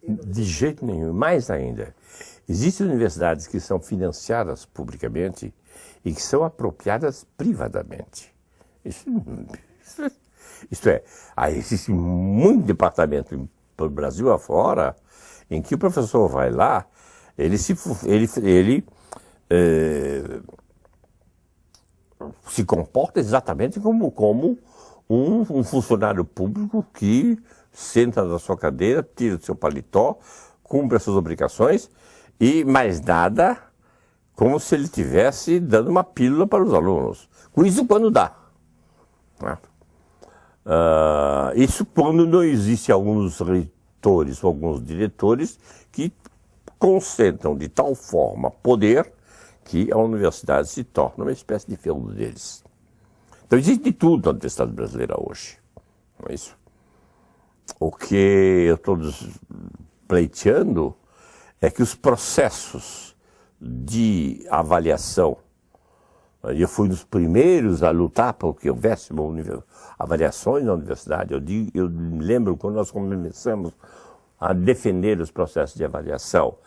De jeito nenhum. Mais ainda, existem universidades que são financiadas publicamente e que são apropriadas privadamente. Isto é, existe muito departamento pelo Brasil afora em que o professor vai lá, ele se comporta exatamente como um funcionário público que senta na sua cadeira, tira do seu paletó, cumpre as suas obrigações e mais nada, como se ele estivesse dando uma pílula para os alunos. Com isso quando dá. Né? Isso quando não existe alguns reitores ou alguns diretores que concentram de tal forma poder que a universidade se torna uma espécie de feudo deles. Então existe de tudo na universidade brasileira hoje. Não é isso? O que eu estou pleiteando é que os processos de avaliação, eu fui um dos primeiros a lutar para que houvesse avaliações na universidade. Eu me lembro quando nós começamos a defender os processos de avaliação.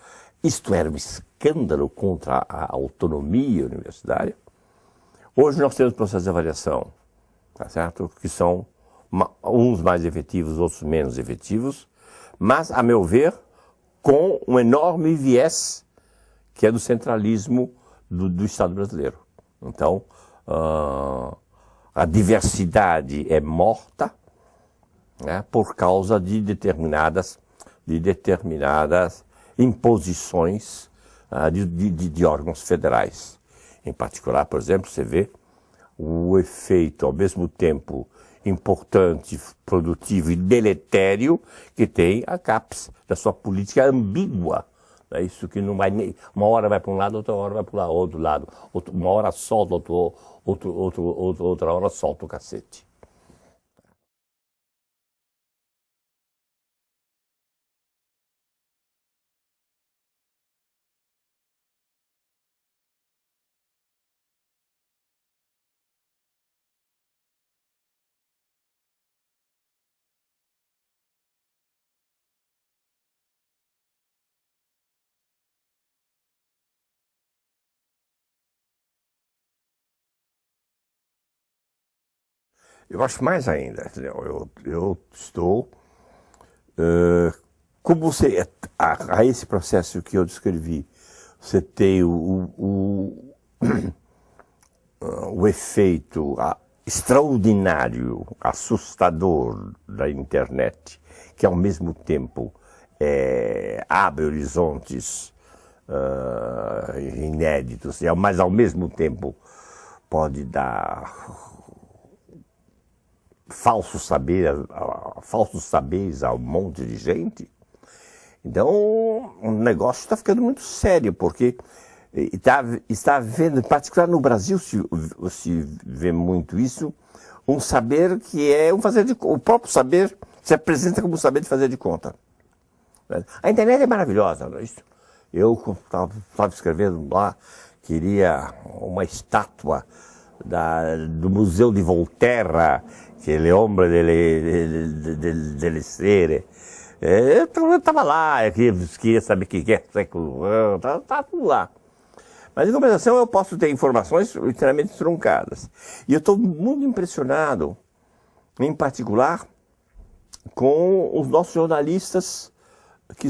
Isto era um escândalo contra a autonomia universitária. Hoje nós temos processos de avaliação, tá certo? Que são uns mais efetivos, outros menos efetivos, mas, a meu ver, com um enorme viés que é do centralismo do Estado brasileiro. Então, a diversidade é morta, né, por causa de determinadas imposições de órgãos federais. Em particular, por exemplo, você vê o efeito, ao mesmo tempo, importante, produtivo e deletério que tem a CAPES, da sua política ambígua. É isso que não vai, uma hora vai para um lado, outra hora vai para o outro lado. Uma hora solta, outra hora solta o cacete. Eu acho mais ainda, eu estou, como você, a esse processo que eu descrevi, você tem o efeito extraordinário, assustador da internet, que ao mesmo tempo abre horizontes inéditos, mas ao mesmo tempo pode dar falsos saberes a um monte de gente. Então, o negócio está ficando muito sério, porque está havendo, em particular no Brasil, se vê muito isso, um saber que é o próprio saber se apresenta como saber de fazer de conta. A internet é maravilhosa, não é isso? Eu estava escrevendo lá, queria uma estátua do Museu de Volterra, aquele homem dele ser. Eu estava lá, eu queria saber o que é século, estava tudo lá. Mas, em compensação, eu posso ter informações inteiramente truncadas. E eu estou muito impressionado, em particular, com os nossos jornalistas que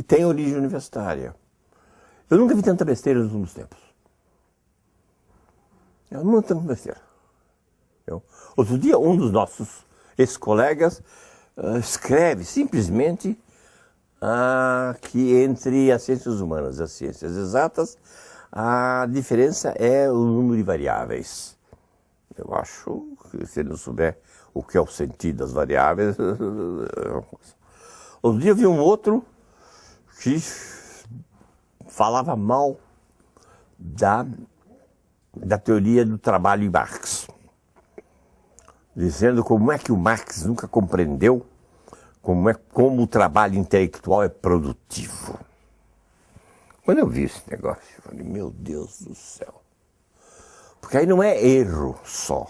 têm origem universitária. Eu nunca vi tanta besteira nos últimos tempos. Eu nunca vi tanta besteira. Outro dia, um dos nossos ex-colegas escreve simplesmente que entre as ciências humanas e as ciências exatas, a diferença é o número de variáveis. Eu acho que se ele não souber o que é o sentido das variáveis... Outro dia eu vi um outro que falava mal da teoria do trabalho em Marx, dizendo como é que o Marx nunca compreendeu como o trabalho intelectual é produtivo. Quando eu vi esse negócio, eu falei, meu Deus do céu. Porque aí não é erro só.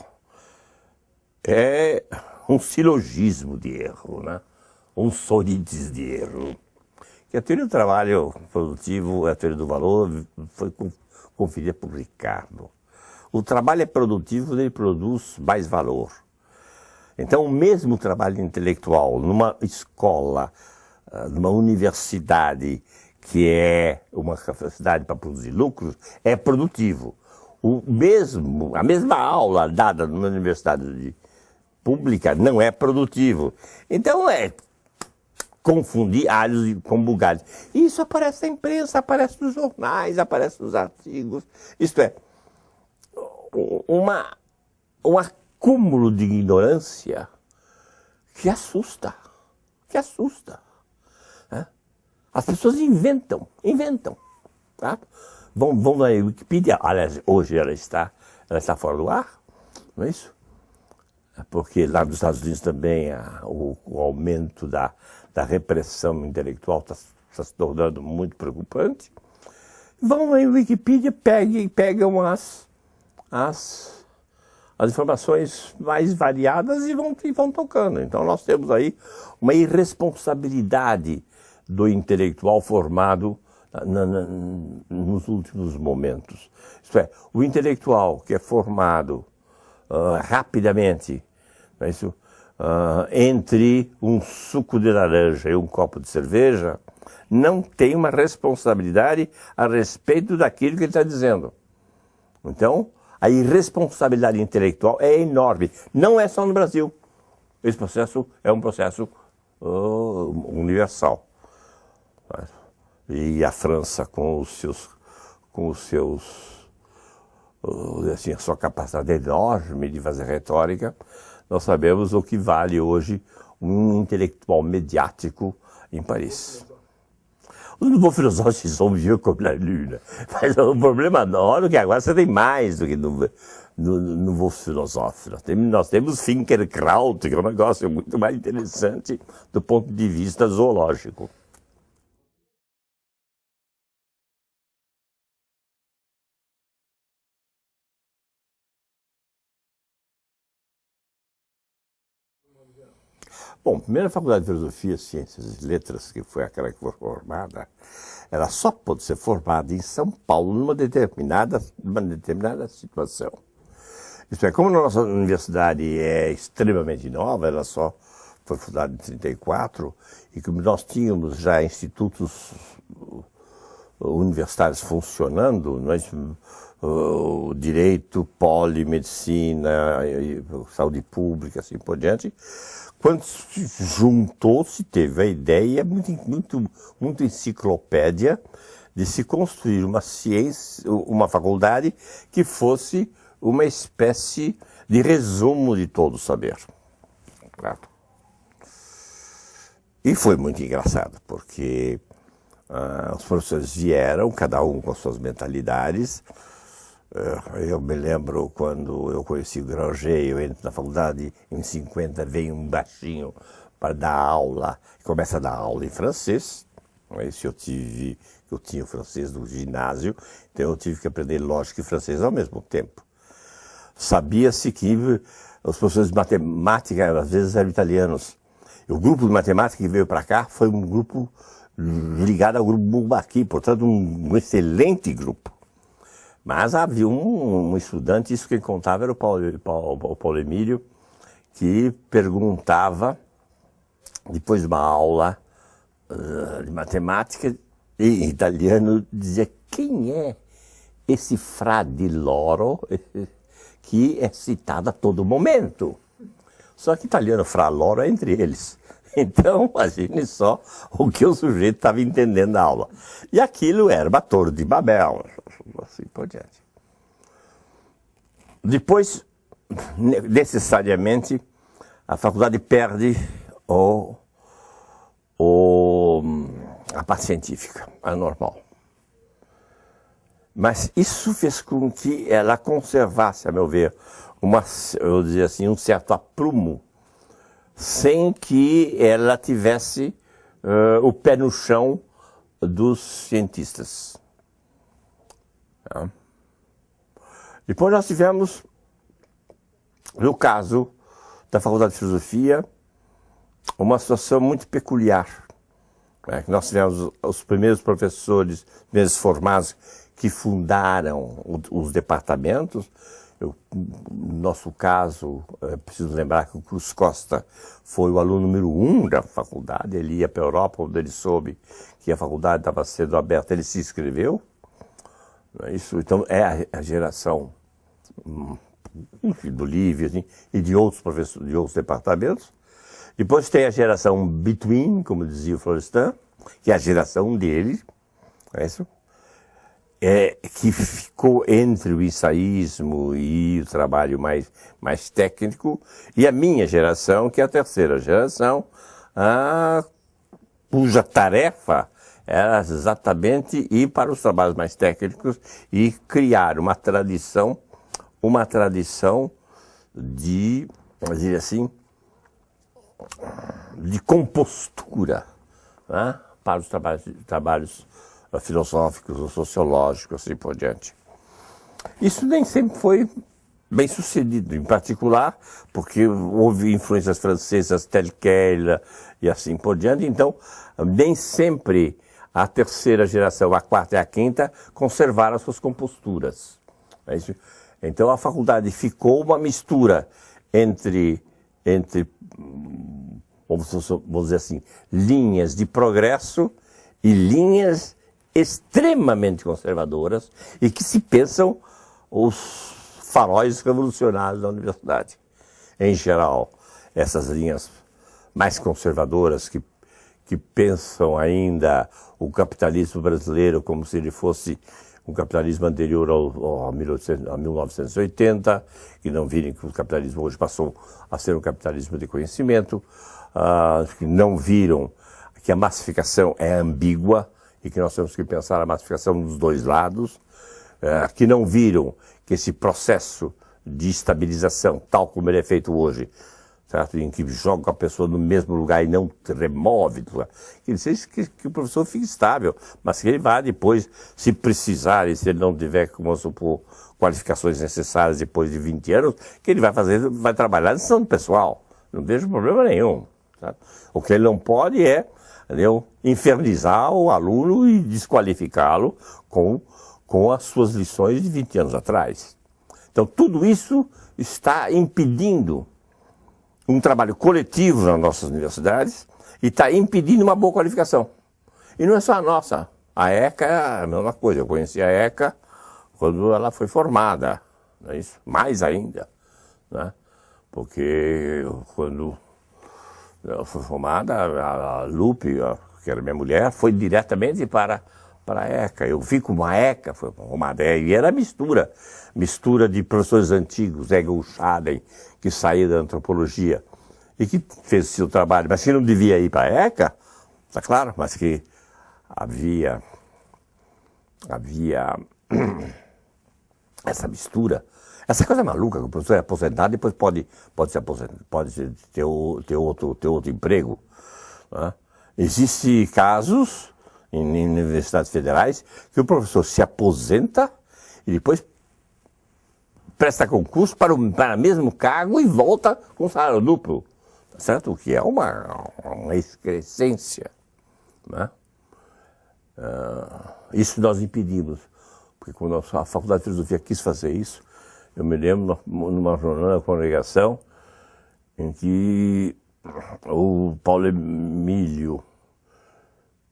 É um silogismo de erro, né? Um sorites de erro. Que a teoria do trabalho produtivo, a teoria do valor, foi conferida por Ricardo. O trabalho é produtivo, ele produz mais valor. Então, o mesmo trabalho intelectual numa escola, numa universidade, que é uma capacidade para produzir lucros, é produtivo. A mesma aula dada numa universidade pública não é produtivo. Então, confundir alhos com bugalhos. Isso aparece na imprensa, aparece nos jornais, aparece nos artigos. Isto é, um acúmulo de ignorância que assusta. Né? As pessoas inventam. Tá? Vão na Wikipedia, aliás, hoje ela está fora do ar, não é isso? Porque lá nos Estados Unidos também o aumento da repressão intelectual está se tornando muito preocupante. Vão na Wikipedia, pegam as informações mais variadas e vão tocando. Então nós temos aí uma irresponsabilidade do intelectual formado nos últimos momentos. Isto é, o intelectual que é formado rapidamente, não é isso? Entre um suco de laranja e um copo de cerveja, não tem uma responsabilidade a respeito daquilo que ele está dizendo. Então, a irresponsabilidade intelectual é enorme. Não é só no Brasil. Esse processo é um processo universal. E a França, com os seus assim, a sua capacidade enorme de fazer retórica, nós sabemos o que vale hoje um intelectual mediático em Paris. Os nouveaux philosophes sont vieux comme la lune. Mas o problema nosso é que agora você tem mais do que nouveaux philosophes. Nós temos Finkelkraut, que é um negócio muito mais interessante do ponto de vista zoológico. Bom, a primeira faculdade de Filosofia, Ciências e Letras, que foi aquela que foi formada, ela só pôde ser formada em São Paulo numa determinada situação. Isto é, como a nossa universidade é extremamente nova, ela só foi fundada em 1934, e como nós tínhamos já institutos universitários funcionando, o direito, medicina, saúde pública, assim por diante. Quando se juntou, se teve a ideia muito enciclopédia de se construir uma faculdade que fosse uma espécie de resumo de todo o saber. Claro. E foi muito engraçado, porque os professores vieram, cada um com suas mentalidades. Eu me lembro quando eu conheci o Granger, eu entro na faculdade, em 50 vem um baixinho para dar aula, começa a dar aula em francês. Eu tinha o francês do ginásio, então eu tive que aprender lógica e francês ao mesmo tempo. Sabia-se que os professores de matemática, às vezes, eram italianos. O grupo de matemática que veio para cá foi um grupo ligado ao grupo Bourbaki, portanto, um excelente grupo. Mas havia um estudante, isso que ele contava era o Paulo Emílio, que perguntava, depois de uma aula de matemática, em italiano, dizia: quem é esse frade Loro que é citado a todo momento? Só que italiano, fra Loro é entre eles. Então, imagine só o que o sujeito estava entendendo da aula. E aquilo era uma torre de Babel, assim por diante. Depois, necessariamente, a faculdade perde a parte científica, a normal. Mas isso fez com que ela conservasse, a meu ver, eu diria assim, um certo aprumo, sem que ela tivesse o pé no chão dos cientistas. Tá? Depois nós tivemos o caso da Faculdade de Filosofia uma situação muito peculiar. Nós tivemos os primeiros professores, primeiros formados, que fundaram os departamentos. No nosso caso, preciso lembrar que o Cruz Costa foi o aluno número 1 da faculdade. Ele ia para a Europa, quando ele soube que a faculdade estava sendo aberta, ele se inscreveu. Isso, então, é a geração do Lívio, assim, e de outros professores, de outros departamentos. Depois tem a geração between, como dizia o Florestan, que é a geração dele, é isso? Que ficou entre o ensaísmo e o trabalho mais técnico, e a minha geração, que é a terceira geração, cuja tarefa era exatamente ir para os trabalhos mais técnicos e criar uma tradição de, vamos dizer assim, de compostura, né, para os trabalhos filosóficos ou sociológicos, assim por diante. Isso nem sempre foi bem sucedido, em particular porque houve influências francesas, tel quel e assim por diante, então nem sempre a terceira geração, a quarta e a quinta, conservaram as suas composturas. Então a faculdade ficou uma mistura entre vamos dizer assim, linhas de progresso e linhas extremamente conservadoras e que se pensam os faróis revolucionários da universidade. Em geral, essas linhas mais conservadoras que pensam ainda o capitalismo brasileiro como se ele fosse um capitalismo anterior a 1980, que não virem que o capitalismo hoje passou a ser um capitalismo de conhecimento, que não viram que a massificação é ambígua e que nós temos que pensar a massificação dos dois lados, que não viram que esse processo de estabilização, tal como ele é feito hoje, certo? Em que joga a pessoa no mesmo lugar e não remove, que o professor fique estável, mas que ele vá depois, se precisar, e se ele não tiver, como supor, qualificações necessárias depois de 20 anos, que ele vai trabalhar na decisão do pessoal. Não vejo problema nenhum. Certo? O que ele não pode é, entendeu, infernizar o aluno e desqualificá-lo com as suas lições de 20 anos atrás. Então, tudo isso está impedindo um trabalho coletivo nas nossas universidades e está impedindo uma boa qualificação. E não é só a nossa. A ECA é a mesma coisa. Eu conheci a ECA quando ela foi formada, não é isso? Mais ainda, né? Porque quando ela foi formada, a Lupe, que era minha mulher, foi diretamente para a ECA. Eu vi como a ECA foi formada, e era mistura de professores antigos, Egil Schaden, que saía da antropologia e que fez o seu trabalho, mas que não devia ir para a ECA, está claro, mas que havia essa mistura, essa coisa maluca, que o professor é aposentado e depois pode se aposentar, pode ter outro emprego, né? Existem casos em universidades federais que o professor se aposenta e depois presta concurso para o mesmo cargo e volta com salário duplo, certo? O que é uma excrescência, né? Isso nós impedimos, porque quando a Faculdade de Filosofia quis fazer isso, eu me lembro numa reunião da congregação em que o Paulo Emílio,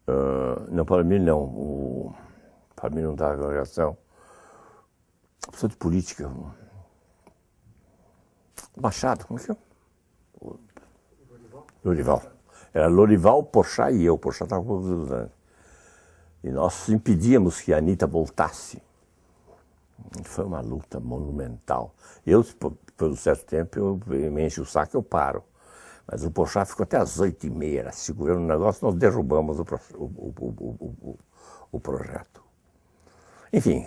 o Paulo Emílio não estava na congregação, professor de política, Machado, como é que é? Lorival. Era Lorival, Porchat e eu. Porchat estava com os anos. E nós impedíamos que a Anitta voltasse. Foi uma luta monumental. Eu, por um certo tempo, eu me encho o saco e eu paro. Mas o Porchat ficou até às 8h30, segurando o negócio, nós derrubamos o projeto. Enfim,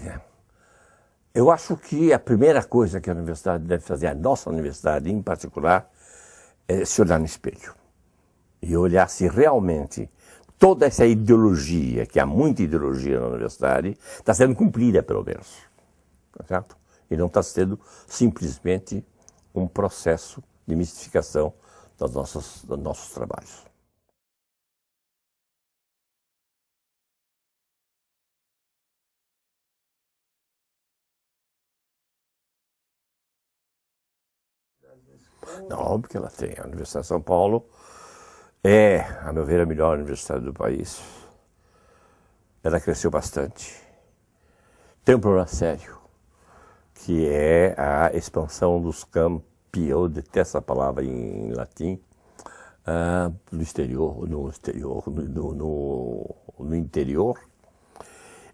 eu acho que a primeira coisa que a universidade deve fazer, a nossa universidade em particular, é se olhar no espelho. E olhar se realmente toda essa ideologia, que há muita ideologia na universidade, está sendo cumprida, pelo menos. Tá certo? E não está sendo simplesmente um processo de mistificação dos nossos trabalhos. Não, porque ela tem. A Universidade de São Paulo é, a meu ver, a melhor universidade do país. Ela cresceu bastante. Tem um problema sério, que é a expansão dos campi, eu detesto essa palavra em latim, no interior,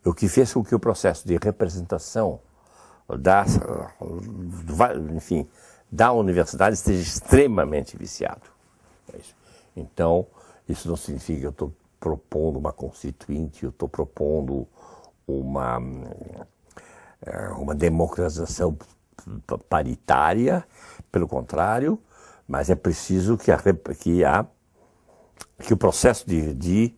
o que fez com que o processo de representação da universidade esteja extremamente viciado. Então, isso não significa que eu estou propondo uma constituinte, eu estou propondo uma democratização paritária, pelo contrário, mas é preciso que o processo de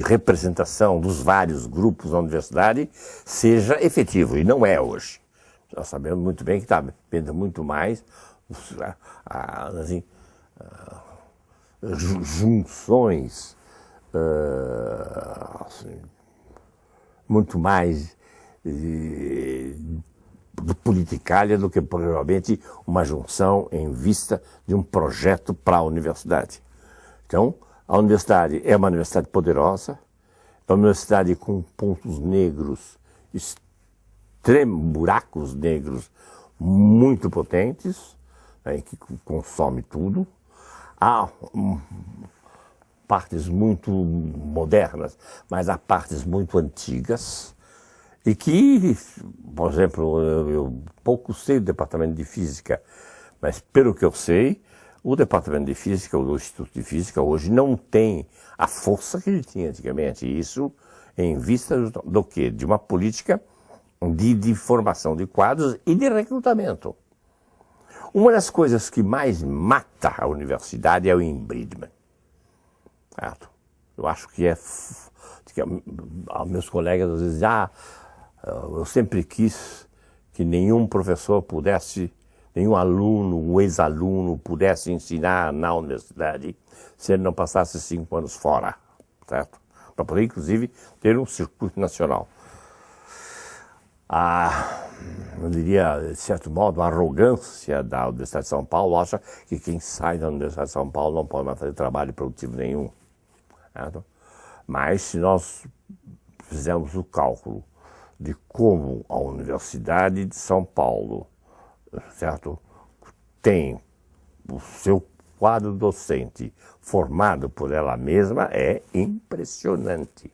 representação dos vários grupos da universidade seja efetivo, e não é hoje. Nós sabemos muito bem que está dependendo muito mais junções muito mais do politicália do que provavelmente uma junção em vista de um projeto para a universidade. Então, a universidade é uma universidade poderosa, é uma universidade com pontos negros, buracos negros muito potentes, que consome tudo. Há partes muito modernas, mas há partes muito antigas, e que, por exemplo, eu pouco sei do departamento de física, mas pelo que eu sei, o departamento de física, o Instituto de Física, hoje não tem a força que ele tinha antigamente. E isso em vista do quê? De uma política de formação de quadros e de recrutamento. Uma das coisas que mais mata a universidade é o inbreedment. Eu acho que meus colegas às vezes eu sempre quis que nenhum professor pudesse, nenhum aluno, um ex-aluno pudesse ensinar na universidade se ele não passasse 5 anos fora, certo? Para poder, inclusive, ter um circuito nacional. Eu diria, de certo modo, a arrogância da Universidade de São Paulo acha que quem sai da Universidade de São Paulo não pode mais fazer trabalho produtivo nenhum. Certo? Mas se nós fizermos o cálculo de como a Universidade de São Paulo, certo, tem o seu quadro docente formado por ela mesma, é impressionante.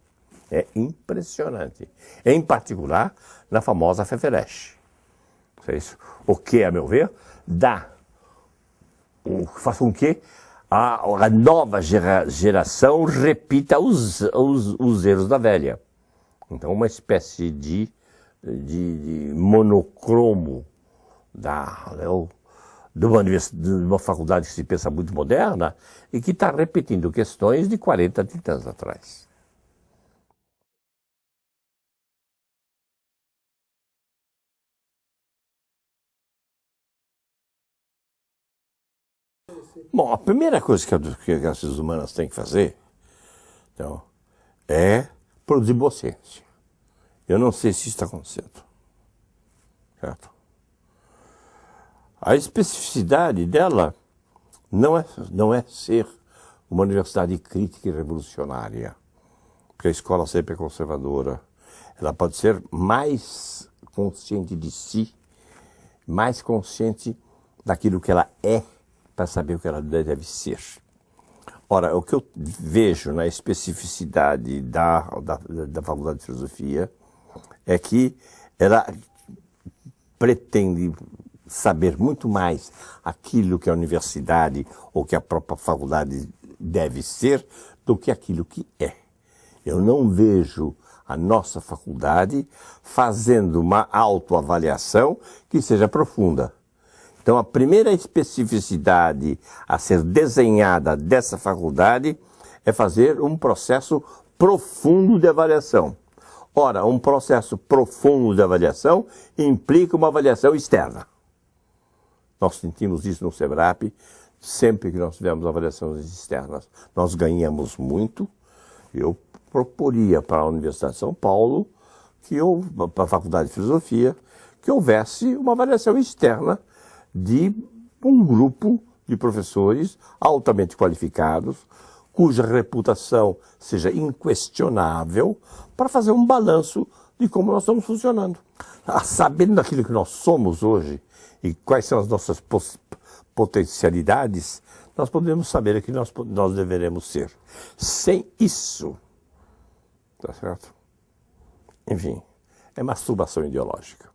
É impressionante. Em particular, na famosa FEFERESH. O que, a meu ver, faz com que a nova geração repita os erros da velha. Então, uma espécie de monocromo de uma faculdade que se pensa muito moderna e que está repetindo questões de 40, 30 anos atrás. Bom, a primeira coisa que as ciências humanas têm que fazer, então, é produzir boa ciência. Eu não sei se isso está acontecendo. Certo? A especificidade dela não é ser uma universidade crítica e revolucionária, porque a escola sempre é conservadora. Ela pode ser mais consciente de si, mais consciente daquilo que ela é, para saber o que ela deve ser. Ora, o que eu vejo na especificidade da Faculdade de Filosofia é que ela pretende saber muito mais aquilo que a universidade ou que a própria faculdade deve ser do que aquilo que é. Eu não vejo a nossa faculdade fazendo uma autoavaliação que seja profunda. Então, a primeira especificidade a ser desenhada dessa faculdade é fazer um processo profundo de avaliação. Ora, um processo profundo de avaliação implica uma avaliação externa. Nós sentimos isso no SEBRAP, sempre que nós tivemos avaliações externas. Nós ganhamos muito. Eu proporia para a Universidade de São Paulo, para a Faculdade de Filosofia, que houvesse uma avaliação externa de um grupo de professores altamente qualificados, cuja reputação seja inquestionável, para fazer um balanço de como nós estamos funcionando. Sabendo daquilo que nós somos hoje e quais são as nossas potencialidades, nós podemos saber o que nós deveremos ser. Sem isso, tá certo? Enfim, é masturbação ideológica.